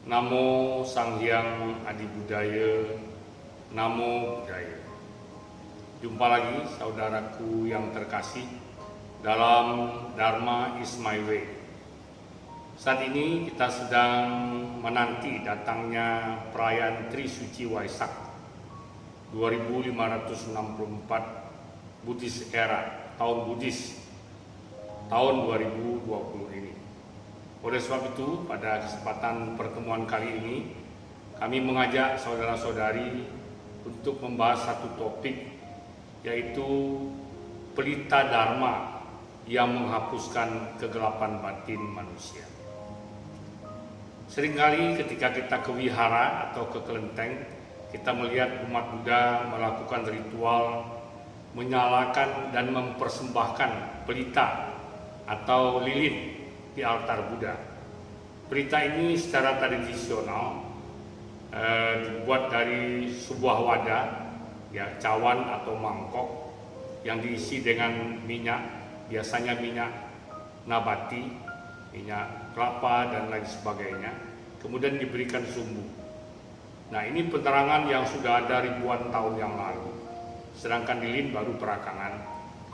Namo Sang Hyang Adi Budaya, Namo Buddhaya. Jumpa lagi saudaraku yang terkasih dalam Dharma is my way. Saat ini kita sedang menanti datangnya perayaan Trisuci Waisak 2564 Buddhist era, tahun Buddhis, tahun 2020 ini. Oleh sebab itu, pada kesempatan pertemuan kali ini, kami mengajak saudara-saudari untuk membahas satu topik, yaitu pelita Dharma yang menghapuskan kegelapan batin manusia. Seringkali ketika kita ke wihara atau ke kelenteng, kita melihat umat Buddha melakukan ritual menyalakan dan mempersembahkan pelita atau lilin di altar Buddha. Pelita ini secara tradisional dibuat dari sebuah wadah, ya, cawan atau mangkok yang diisi dengan minyak, biasanya minyak nabati, minyak kelapa dan lain sebagainya. Kemudian diberikan sumbu. Nah, ini penerangan yang sudah ada ribuan tahun yang lalu. Sedangkan lilin baru belakangan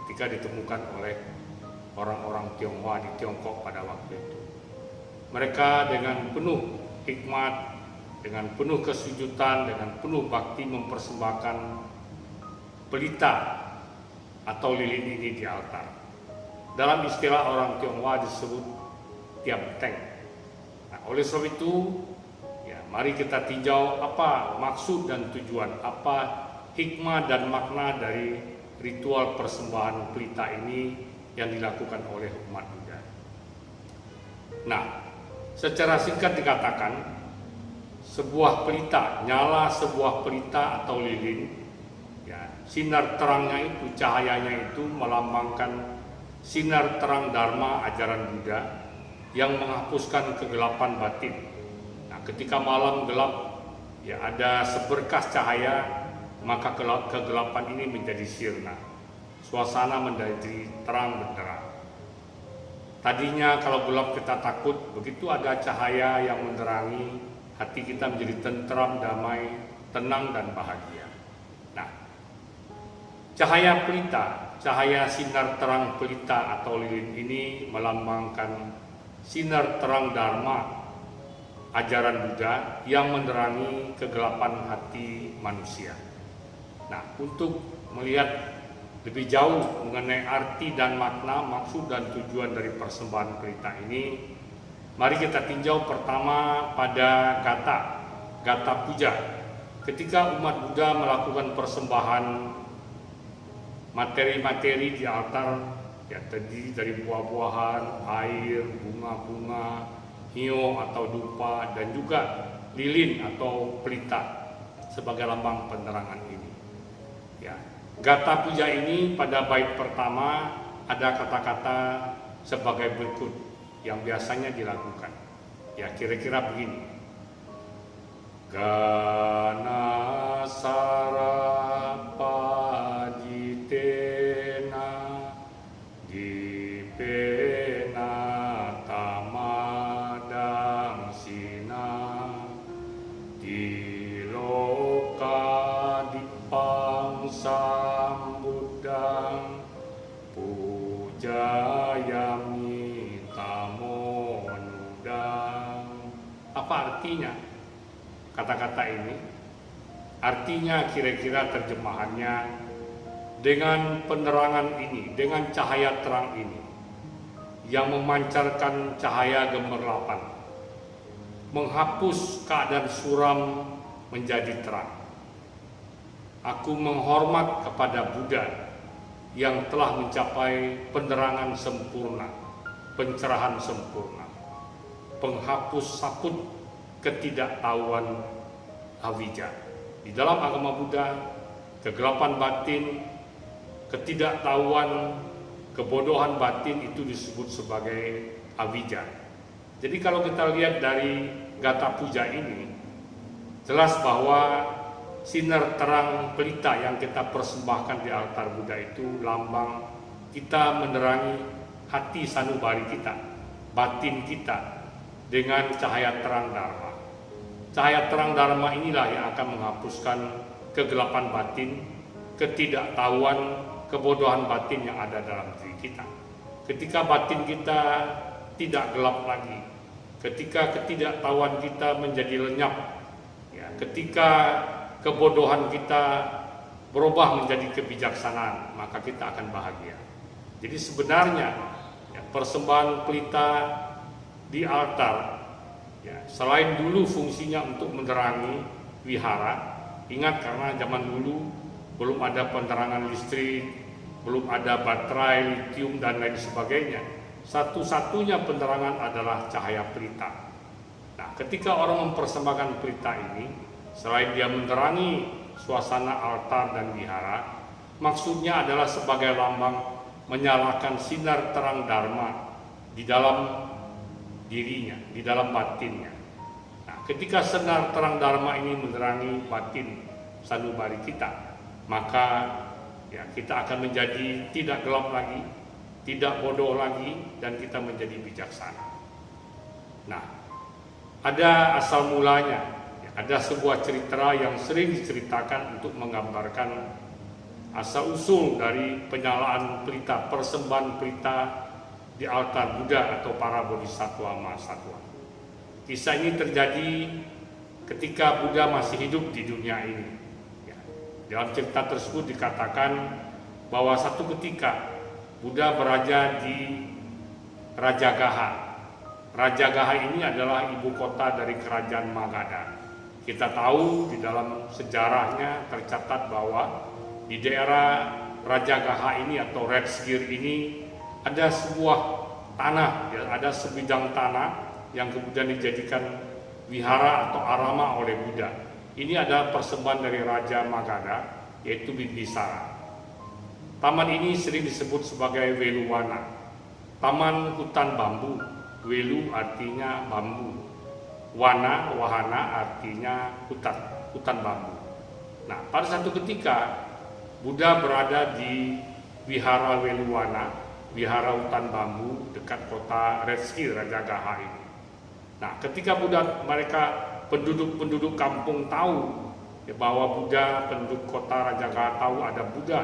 ketika ditemukan oleh orang-orang Tionghoa di Tiongkok pada waktu itu. Mereka dengan penuh hikmat, dengan penuh kesujutan, dengan penuh bakti mempersembahkan pelita atau lilin ini di altar. Dalam istilah orang Tionghoa disebut tiapteng. Nah, oleh sebab itu, ya, mari kita tinjau apa maksud dan tujuan, apa hikmah dan makna dari ritual persembahan pelita ini yang dilakukan oleh umat Buddha. Nah, secara singkat dikatakan, sebuah pelita, nyala sebuah pelita atau lilin, ya, sinar terangnya itu, cahayanya itu melambangkan sinar terang Dharma ajaran Buddha yang menghapuskan kegelapan batin. Nah, ketika malam gelap, ya, ada seberkas cahaya, maka kegelapan ini menjadi sirna. Suasana menjadi terang benderang. Tadinya kalau gelap kita takut, begitu ada cahaya yang menerangi, hati kita menjadi tentram, damai, tenang dan bahagia. Nah, cahaya pelita, cahaya sinar terang pelita atau lilin ini melambangkan sinar terang Dharma ajaran Buddha yang menerangi kegelapan hati manusia. Nah, untuk melihat lebih jauh mengenai arti dan makna, maksud dan tujuan dari persembahan pelita ini, mari kita tinjau pertama pada Gata Puja. Ketika umat Buddha melakukan persembahan materi-materi di altar, ya, terdiri dari buah-buahan, air, bunga-bunga, hiyo atau dupa, dan juga lilin atau pelita sebagai lambang penerangan ini. Ya, Gata Puja ini pada bait pertama ada kata-kata sebagai berikut yang biasanya dilakukan. Ya, kira-kira begini. Gana sarapajitena dipena tamadang sina diloka dipangsa pujayami tamonudang. Apa artinya kata-kata ini? Artinya kira-kira terjemahannya, dengan penerangan ini, dengan cahaya terang ini yang memancarkan cahaya gemerlapan, menghapus keadaan suram menjadi terang. Aku menghormat kepada Buddha yang telah mencapai penerangan sempurna, pencerahan sempurna, penghapus sakut ketidaktahuan avijja. Di dalam agama Buddha, kegelapan batin, ketidaktahuan, kebodohan batin itu disebut sebagai avijja. Jadi kalau kita lihat dari Gata Puja ini, jelas bahwa sinar terang pelita yang kita persembahkan di altar Buddha itu lambang kita menerangi hati sanubari kita, batin kita dengan cahaya terang Dharma. Cahaya terang Dharma inilah yang akan menghapuskan kegelapan batin, ketidaktahuan, kebodohan batin yang ada dalam diri kita. Ketika batin kita tidak gelap lagi, ketika ketidaktahuan kita menjadi lenyap, ya, ketika kebodohan kita berubah menjadi kebijaksanaan, maka kita akan bahagia. Jadi sebenarnya ya, persembahan pelita di altar, ya, selain dulu fungsinya untuk menerangi wihara, ingat karena zaman dulu belum ada penerangan listrik, belum ada baterai, lithium dan lain sebagainya. Satu-satunya penerangan adalah cahaya pelita. Nah, ketika orang mempersembahkan pelita ini, selain dia menerangi suasana altar dan wihara, maksudnya adalah sebagai lambang menyalakan sinar terang Dharma di dalam dirinya, di dalam batinnya. Nah, ketika sinar terang Dharma ini menerangi batin sanubari kita, maka ya, kita akan menjadi tidak gelap lagi, tidak bodoh lagi, dan kita menjadi bijaksana. Nah, ada asal mulanya, ya, ada sebuah cerita yang sering diceritakan untuk menggambarkan asal usul dari penyalaan pelita, persembahan pelita di altar Buddha atau para bodhisattva mahasatwa. Kisah ini terjadi ketika Buddha masih hidup di dunia ini. Ya, dalam cerita tersebut dikatakan bahwa satu ketika Buddha berada di Rajagaha. Rajagaha ini adalah ibu kota dari kerajaan Magadha. Kita tahu di dalam sejarahnya tercatat bahwa di daerah Rajagaha ini atau Red Square ini ada sebuah tanah, ya, ada sebidang tanah yang kemudian dijadikan wihara atau arama oleh Buddha. Ini adalah persembahan dari Raja Magadha, yaitu Bimbisara. Taman ini sering disebut sebagai Weluwana, taman hutan bambu. Welu artinya bambu, wahana artinya hutan bambu. Nah, pada satu ketika Buddha berada di Wihara Weluwana, wihara hutan bambu dekat kota Red Square, Rajagaha ini. Nah, ketika mereka penduduk kampung tahu ya, bahwa Buddha, penduduk kota Rajagaha tahu ada Buddha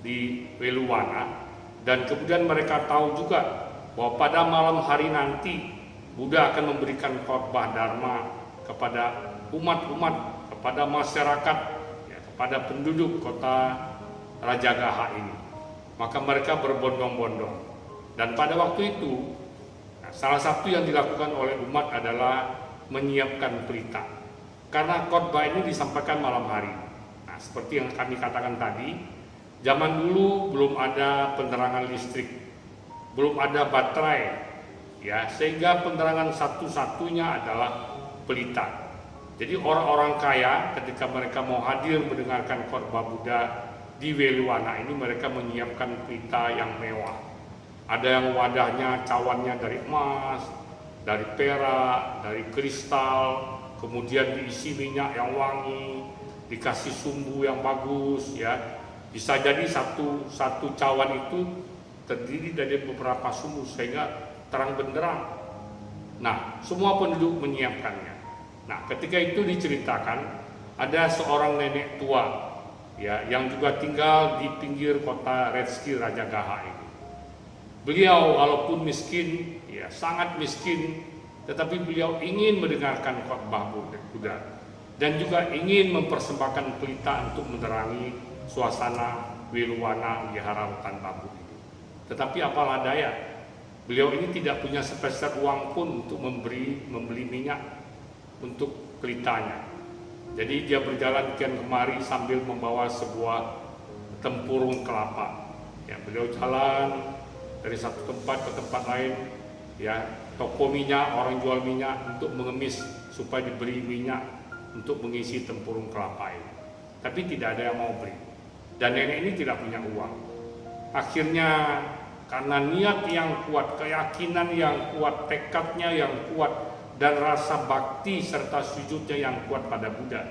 di Weluwana, dan kemudian mereka tahu juga bahwa pada malam hari nanti Buddha akan memberikan khotbah Dharma kepada umat-umat, kepada masyarakat, ya, kepada penduduk kota Rajagaha ini. Maka mereka berbondong-bondong, dan pada waktu itu salah satu yang dilakukan oleh umat adalah menyiapkan pelita, karena khotbah ini disampaikan malam hari. Nah, seperti yang kami katakan tadi, zaman dulu belum ada penerangan listrik, belum ada baterai, ya, sehingga penerangan satu-satunya adalah pelita. Jadi orang-orang kaya ketika mereka mau hadir mendengarkan khotbah Buddha di Weluwana ini, mereka menyiapkan pelita yang mewah. Ada yang wadahnya, cawannya dari emas, dari perak, dari kristal, kemudian diisi minyak yang wangi, dikasih sumbu yang bagus, ya. Bisa jadi satu cawan itu terdiri dari beberapa sumbu sehingga terang benderang. Nah, semua penduduk menyiapkannya. Nah, ketika itu diceritakan ada seorang nenek tua, ya, yang juga tinggal di pinggir kota Red Square Rajagaha ini. Beliau walaupun miskin, ya, sangat miskin, tetapi beliau ingin mendengarkan khotbah Buddha dan juga ingin mempersembahkan pelita untuk menerangi suasana Weluwana wihara hutan bambu ini. Tetapi apalah daya, beliau ini tidak punya sepeser uang pun untuk membeli minyak untuk pelitanya. Jadi dia berjalan kian kemari sambil membawa sebuah tempurung kelapa. Ya, beliau jalan dari satu tempat ke tempat lain, ya, toko minyak, orang jual minyak untuk mengemis supaya diberi minyak untuk mengisi tempurung kelapa ini. Tapi tidak ada yang mau beli. Dan nenek ini tidak punya uang. Akhirnya karena niat yang kuat, keyakinan yang kuat, tekadnya yang kuat, dan rasa bakti serta sujudnya yang kuat pada Buddha,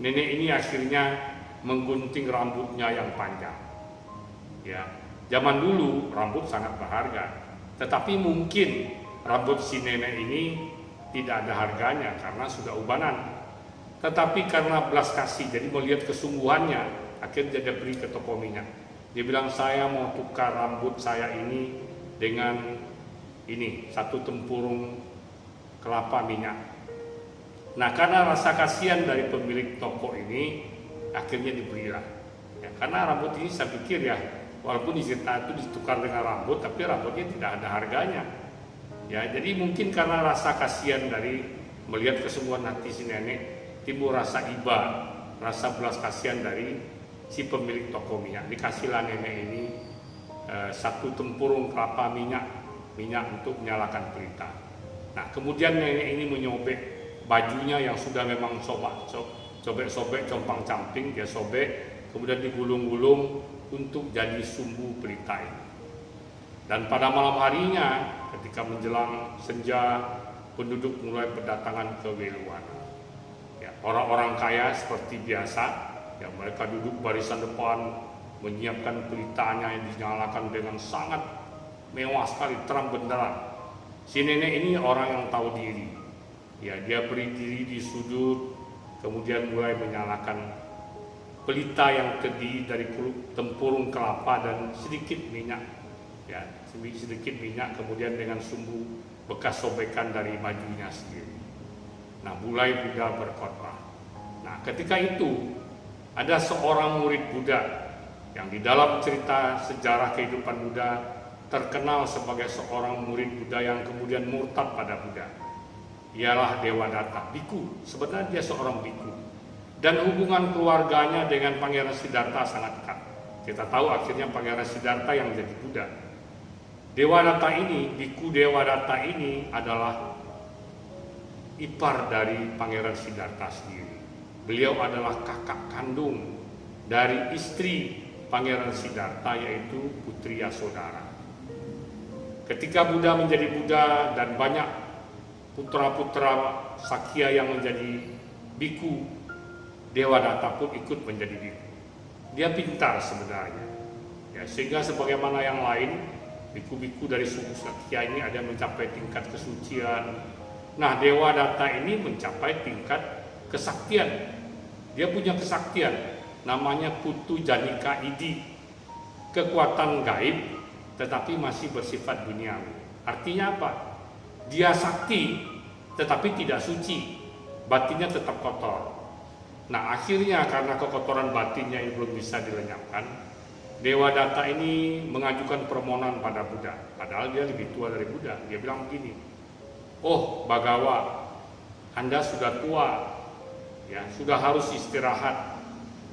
nenek ini akhirnya menggunting rambutnya yang panjang. Ya, zaman dulu rambut sangat berharga, tetapi mungkin rambut si nenek ini tidak ada harganya karena sudah ubanan. Tetapi karena belas kasih, jadi melihat kesungguhannya, akhirnya dia beri ke toko minyak. Dia bilang, saya mau tukar rambut saya ini dengan ini, 1 tempurung kelapa minyak. Nah, karena rasa kasihan dari pemilik toko ini, akhirnya diberilah. Ya, karena rambut ini saya pikir ya, walaupun di cerita itu ditukar dengan rambut, tapi rambutnya tidak ada harganya. Ya, jadi mungkin karena rasa kasihan dari melihat kesungguhan hati si nenek, timbul rasa iba, rasa belas kasihan dari si pemilik toko minyak. Dikasihlah nenek ini 1 tempurung kelapa minyak untuk menyalakan pelita. Nah, kemudian nenek ini menyobek bajunya yang sudah memang sobek-sobek, compang-camping, dia sobek, kemudian digulung-gulung untuk jadi sumbu pelita ini. Dan pada malam harinya, ketika menjelang senja, penduduk mulai berdatangan ke Weluwana. Ya, orang-orang kaya seperti biasa, ya, mereka duduk barisan depan, menyiapkan pelitanya yang dinyalakan dengan sangat mewah sekali, terang benderang. Si nenek ini orang yang tahu diri. Ya, dia berdiri di sudut, kemudian mulai menyalakan pelita yang terdiri dari tempurung kelapa dan sedikit minyak. Ya, sedikit minyak, kemudian dengan sumbu bekas sobekan dari bajunya sendiri. Nah, mulai Buddha berkhotbah. Nah, ketika itu ada seorang murid Buddha yang di dalam cerita sejarah kehidupan Buddha terkenal sebagai seorang murid Buddha yang kemudian murtad pada Buddha. Ialah Dewadatta, biku. Sebenarnya dia seorang biku. Dan hubungan keluarganya dengan Pangeran Siddhartha sangat dekat. Kita tahu akhirnya Pangeran Siddhartha yang menjadi Buddha. Dewadatta ini, biku Dewadatta ini adalah ipar dari Pangeran Siddhartha sendiri. Beliau adalah kakak kandung dari istri Pangeran Siddhartha, yaitu Putri Yasodhara. Ketika Buddha menjadi Buddha dan banyak putra-putra Sakya yang menjadi biku, Dewadatta pun ikut menjadi biku. Dia pintar sebenarnya, ya, sehingga sebagaimana yang lain, biku-biku dari suku Sakya ini ada mencapai tingkat kesucian. Nah, Dewadatta ini mencapai tingkat kesaktian. Dia punya kesaktian, namanya Putu Janika Idi, kekuatan gaib, tetapi masih bersifat duniawi. Artinya apa? Dia sakti, tetapi tidak suci, batinnya tetap kotor. Nah, akhirnya karena kekotoran batinnya ini belum bisa dilenyapkan, Dewadatta ini mengajukan permohonan pada Buddha. Padahal dia lebih tua dari Buddha. Dia bilang begini, oh Bagawa, Anda sudah tua, ya, sudah harus istirahat.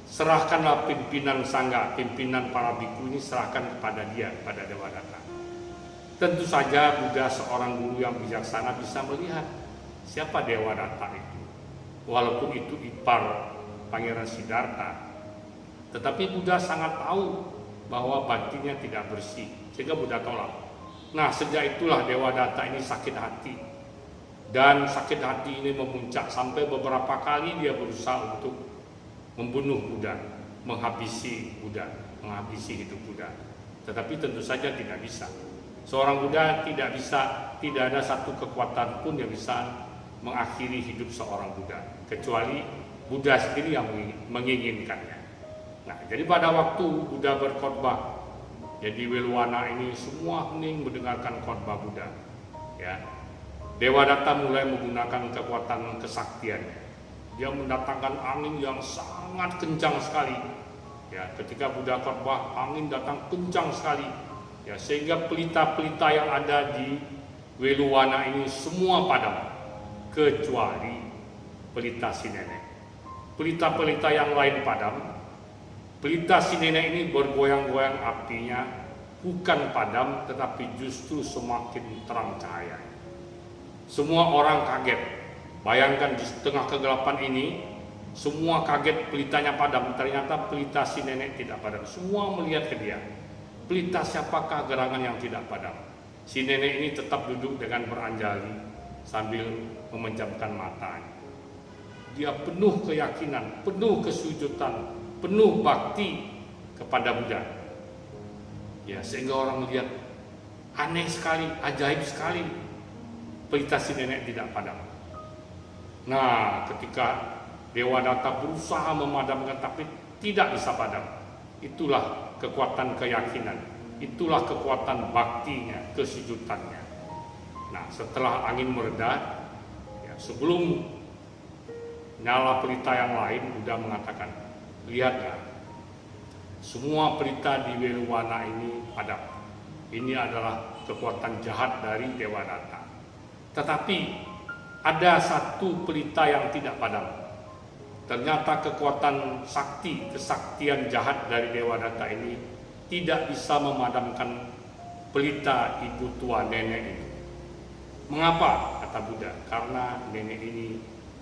Serahkanlah pimpinan sangga, pimpinan para biku ini serahkan kepada dia, pada Dewadatta. Tentu saja Buddha seorang guru yang bijaksana bisa melihat siapa Dewadatta itu. Walaupun itu ipar Pangeran Siddhartha, tetapi Buddha sangat tahu bahwa batinnya tidak bersih, sehingga Buddha tolak. Nah, sejak itulah Dewadatta ini sakit hati, dan sakit hati ini memuncak sampai beberapa kali dia berusaha untuk membunuh Buddha, menghabisi Buddha, menghabisi hidup Buddha. Tetapi tentu saja tidak bisa. Seorang Buddha tidak bisa, tidak ada satu kekuatan pun yang bisa mengakhiri hidup seorang Buddha, kecuali Buddha sendiri yang menginginkannya. Nah, jadi pada waktu Buddha berkhotbah, jadi Weluwana ini semua hening mendengarkan khotbah Buddha. Ya, Dewadatta mulai menggunakan kekuatan kesaktiannya. Dia mendatangkan angin yang sangat kencang sekali. Ya, ketika Buddha khotbah, angin datang kencang sekali. Ya, sehingga pelita-pelita yang ada di Weluwana ini semua padam, kecuali pelita si nenek. Pelita-pelita yang lain padam. Pelita si nenek ini bergoyang-goyang apinya, bukan padam tetapi justru semakin terang cahaya. Semua orang kaget. Bayangkan di tengah kegelapan ini, semua kaget pelitanya padam. Ternyata pelita si nenek tidak padam. Semua melihat ke dia. Pelita siapakah gerangan yang tidak padam? Si nenek ini tetap duduk dengan beranjali sambil memejamkan matanya. Dia penuh keyakinan, penuh kesujudan, penuh bakti kepada Buddha. Ya, sehingga orang melihat aneh sekali, ajaib sekali. Pelita si nenek tidak padam. Nah, ketika Dewa Data berusaha memadamkan tapi tidak bisa padam, itulah kekuatan keyakinan, itulah kekuatan baktinya, kesujutannya. Nah, setelah angin mereda, ya, sebelum nyala pelita yang lain, Buddha mengatakan, lihatlah, semua pelita di Weluwana ini padam. Ini adalah kekuatan jahat dari Dewa Data. Tetapi ada satu pelita yang tidak padam. Ternyata kekuatan sakti, kesaktian jahat dari Dewa Data ini tidak bisa memadamkan pelita ibu tua nenek itu. Mengapa? Kata Buddha, karena nenek ini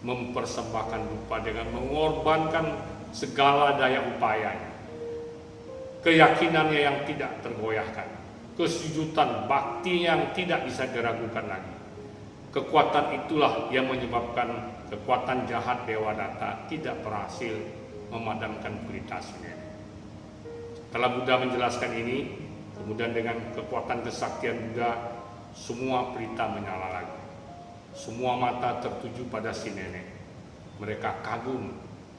mempersembahkan rupa dengan mengorbankan segala daya upayanya. Keyakinannya yang tidak tergoyahkan, kesujudan bakti yang tidak bisa diragukan lagi. Kekuatan itulah yang menyebabkan kekuatan jahat Dewa Data tidak berhasil memadamkan pelita nenek. Setelah Buddha menjelaskan ini, kemudian dengan kekuatan kesaktian Buddha, semua pelita menyala lagi. Semua mata tertuju pada si nenek. Mereka kagum,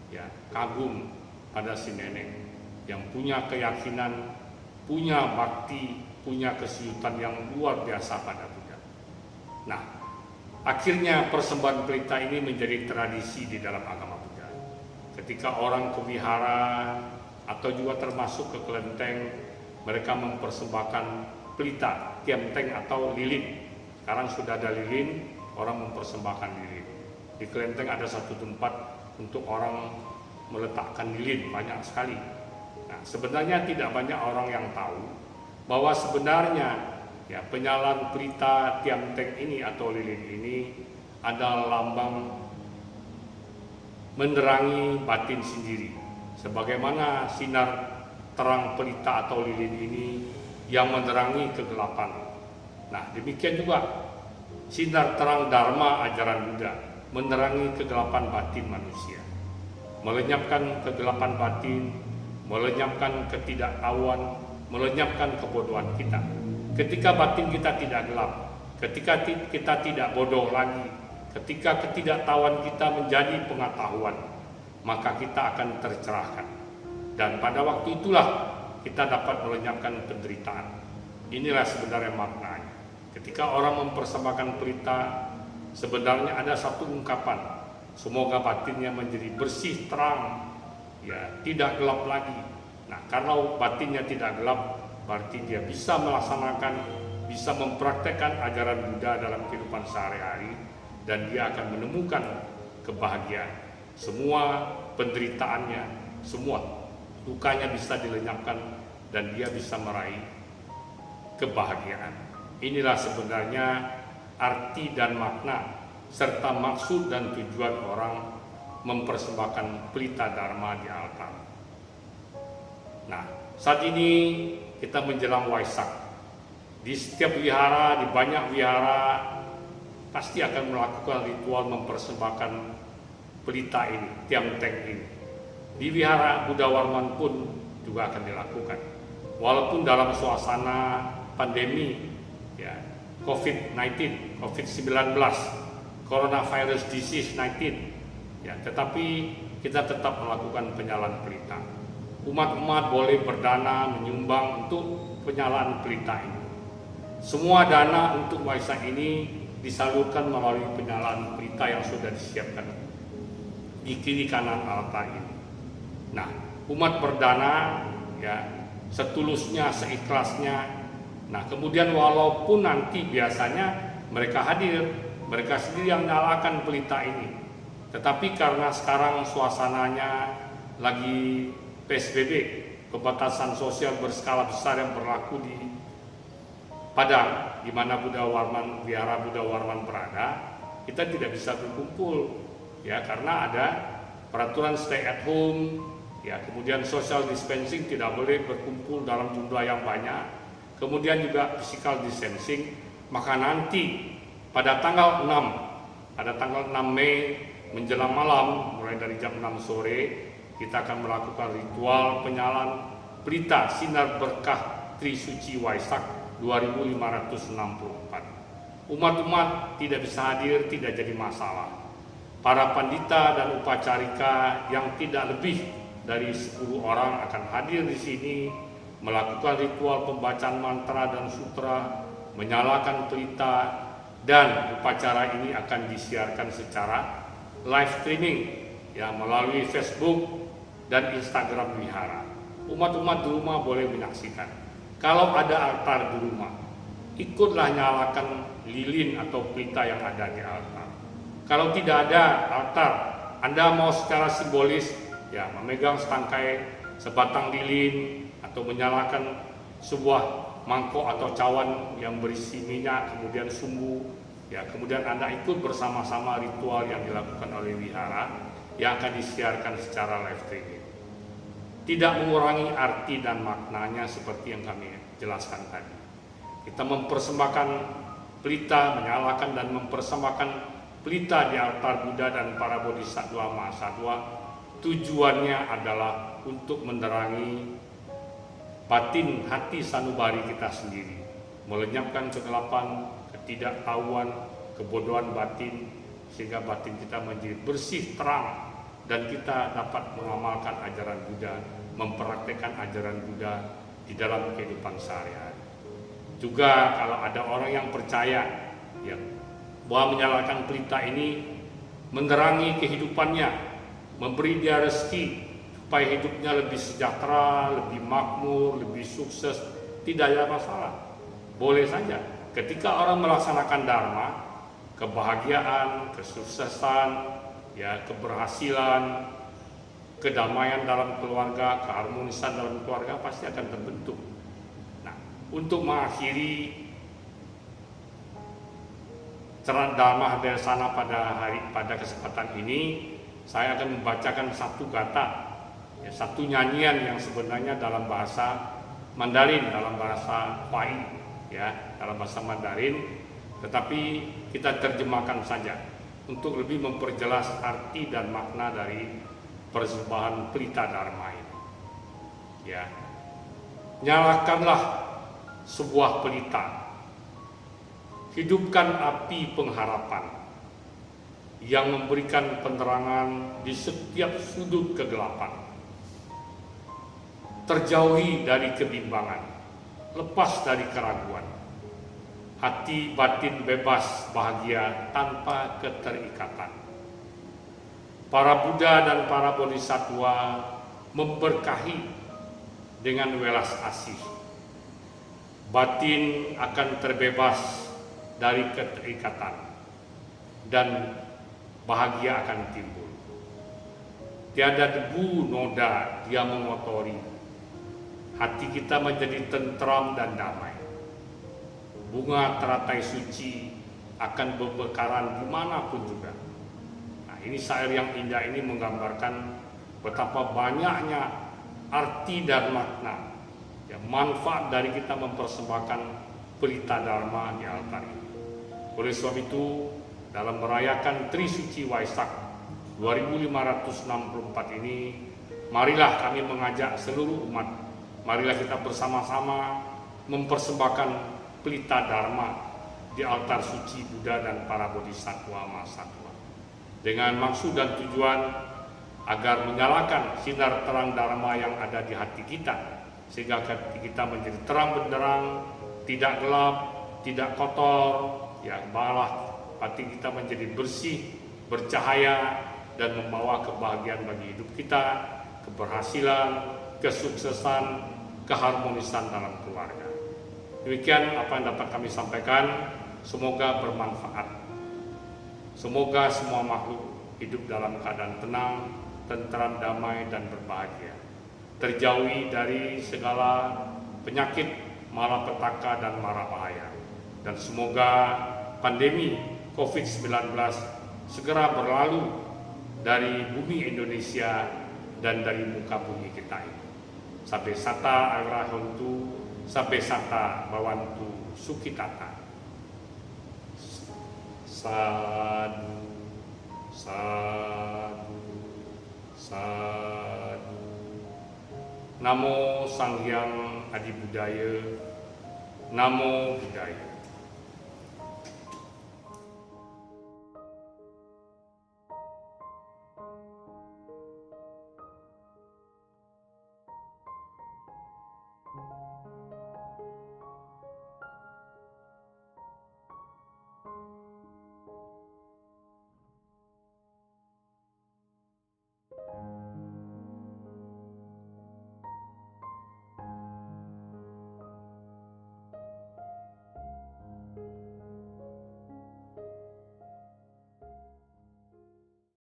ya, kagum pada si nenek yang punya keyakinan, punya bakti, punya kesujudan yang luar biasa pada Buddha. Nah, akhirnya persembahan pelita ini menjadi tradisi di dalam agama Buddha. Ketika orang ke wihara atau juga termasuk ke kelenteng, mereka mempersembahkan pelita, tiamteng atau lilin. Sekarang sudah ada lilin, orang mempersembahkan lilin. Di kelenteng ada satu tempat untuk orang meletakkan lilin, banyak sekali. Nah, sebenarnya tidak banyak orang yang tahu bahwa sebenarnya ya, penyalaan pelita tiamteng ini atau lilin ini adalah lambang menerangi batin sendiri. Sebagaimana sinar terang pelita atau lilin ini yang menerangi kegelapan. Nah, demikian juga sinar terang Dharma ajaran Buddha menerangi kegelapan batin manusia, melenyapkan kegelapan batin, melenyapkan ketidaktahuan, melenyapkan kebodohan kita. Ketika batin kita tidak gelap, ketika kita tidak bodoh lagi, ketika ketidaktahuan kita menjadi pengetahuan, maka kita akan tercerahkan. Dan pada waktu itulah kita dapat melenyapkan penderitaan. Inilah sebenarnya maknanya. Ketika orang mempersembahkan pelita, sebenarnya ada satu ungkapan, semoga batinnya menjadi bersih, terang, ya, tidak gelap lagi. Nah, karena batinnya tidak gelap, berarti dia bisa melaksanakan, bisa mempraktekkan ajaran Buddha dalam kehidupan sehari-hari, dan dia akan menemukan kebahagiaan. Semua penderitaannya, semua dukanya bisa dilenyapkan, dan dia bisa meraih kebahagiaan. Inilah sebenarnya arti dan makna serta maksud dan tujuan orang mempersembahkan pelita Dharma di altar. Nah, saat ini kita menjelang Waisak. Di setiap wihara, di banyak wihara pasti akan melakukan ritual mempersembahkan pelita ini, tiamteng ini. Di wihara Buddha Warman pun juga akan dilakukan. Walaupun dalam suasana pandemi, ya, COVID-19, coronavirus disease 19, ya, tetapi kita tetap melakukan penyalaan pelita. Umat-umat boleh berdana menyumbang untuk penyalaan pelita ini. Semua dana untuk Waisak ini disalurkan melalui penyalaan pelita yang sudah disiapkan di kiri kanan altar ini. Nah, umat berdana, ya, setulusnya, seikhlasnya. Nah, kemudian walaupun nanti biasanya mereka hadir, mereka sendiri yang nyalakan pelita ini, tetapi karena sekarang suasananya lagi PSBB, pembatasan sosial berskala besar yang berlaku di Padang, di mana wihara Buddha Warman berada, kita tidak bisa berkumpul, ya, karena ada peraturan stay at home, ya, kemudian social distancing, tidak boleh berkumpul dalam jumlah yang banyak, kemudian juga physical distancing. Maka nanti pada tanggal 6 Mei menjelang malam, mulai dari jam 6 sore, kita akan melakukan ritual penyalaan pelita sinar berkah Trisuci Waisak 2564. Umat-umat tidak bisa hadir tidak jadi masalah. Para pandita dan upacarika yang tidak lebih dari 10 orang akan hadir di sini, melakukan ritual pembacaan mantra dan sutra, menyalakan pelita, dan upacara ini akan disiarkan secara live streaming ya melalui Facebook dan Instagram wihara. Umat-umat di rumah boleh menyaksikan. Kalau ada altar di rumah, ikutlah nyalakan lilin atau pelita yang ada di altar. Kalau tidak ada altar, Anda mau secara simbolis ya memegang setangkai sebatang lilin atau menyalakan sebuah mangkok atau cawan yang berisi minyak, kemudian sumbu ya, kemudian Anda ikut bersama-sama ritual yang dilakukan oleh wihara yang akan disiarkan secara live streaming. Tidak mengurangi arti dan maknanya seperti yang kami jelaskan tadi. Kita mempersembahkan pelita, menyalakan dan mempersembahkan pelita di altar Buddha dan para bodhisattva mahasatwa. Tujuannya adalah untuk menerangi batin hati sanubari kita sendiri, melenyapkan kegelapan, ketidaktahuan, kebodohan batin, sehingga batin kita menjadi bersih, terang, dan kita dapat mengamalkan ajaran Buddha, mempraktekkan ajaran Buddha di dalam kehidupan sehari-hari. Juga kalau ada orang yang percaya ya, bahwa menyalakan pelita ini menerangi kehidupannya, memberi dia rezeki supaya hidupnya lebih sejahtera, lebih makmur, lebih sukses, tidak ada masalah. Boleh saja. Ketika orang melaksanakan dharma, kebahagiaan, kesuksesan, ya keberhasilan, kedamaian dalam keluarga, keharmonisan dalam keluarga pasti akan terbentuk. Nah, untuk mengakhiri ceramah Dharma Hadayasana pada kesempatan ini, saya akan membacakan satu kata, ya, satu nyanyian yang sebenarnya dalam bahasa Mandarin, dalam bahasa Pai, ya, dalam bahasa Mandarin, tetapi kita terjemahkan saja untuk lebih memperjelas arti dan makna dari persembahan pelita dharma ini. Ya, nyalakanlah sebuah pelita, hidupkan api pengharapan yang memberikan penerangan di setiap sudut kegelapan. Terjauhi dari kebimbangan, lepas dari keraguan. Hati batin bebas bahagia tanpa keterikatan. Para Buddha dan para bodhisattva memberkahi dengan welas asih. Batin akan terbebas dari keterikatan dan bahagia akan timbul. Tiada debu noda dia mengotori. Hati kita menjadi tentram dan damai. Bunga teratai suci akan bermekaran dimanapun juga. Nah, ini syair yang indah ini menggambarkan betapa banyaknya arti dan makna, ya, manfaat dari kita mempersembahkan pelita dharma di altar ini. Oleh sebab itu, dalam merayakan Trisuci Waisak 2564 ini, marilah kami mengajak seluruh umat, marilah kita bersama-sama mempersembahkan pelita dharma di altar suci Buddha dan para bodhisattva mahasatwa dengan maksud dan tujuan agar menyalakan sinar terang dharma yang ada di hati kita, sehingga hati kita menjadi terang benderang, tidak gelap, tidak kotor, ya, malah hati kita menjadi bersih, bercahaya, dan membawa kebahagiaan bagi hidup kita, keberhasilan, kesuksesan, keharmonisan dalam keluarga. Demikian apa yang dapat kami sampaikan, semoga bermanfaat. Semoga semua makhluk hidup dalam keadaan tenang, tentram, damai, dan berbahagia. Terjauhi dari segala penyakit, malapetaka, dan mara bahaya. Dan semoga pandemi COVID-19 segera berlalu dari bumi Indonesia dan dari muka bumi kita ini. Sabbe sata arahontu, sabbe sata bawantu sukitata. Sadu, sadu, sadu. Namo Sang Hyang Adi Budaya, Namo Budaya.